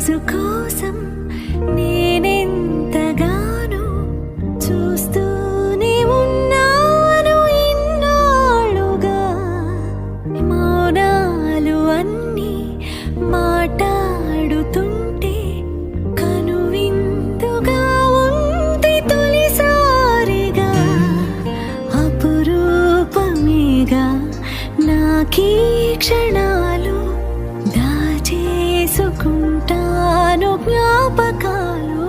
రోజు కోసం నేనెంతగానో చూస్తూనే ఉన్నాను ఇన్నాళ్ళుగా. మౌనాలు అన్నీ మాట్లాడుతుంటే కనువిందుగా ఉంది తొలిసారిగా. అపురూపమేగా నాకీ క్షణాలు, దాచేసుకుంటాను జ్ఞాపకాలు.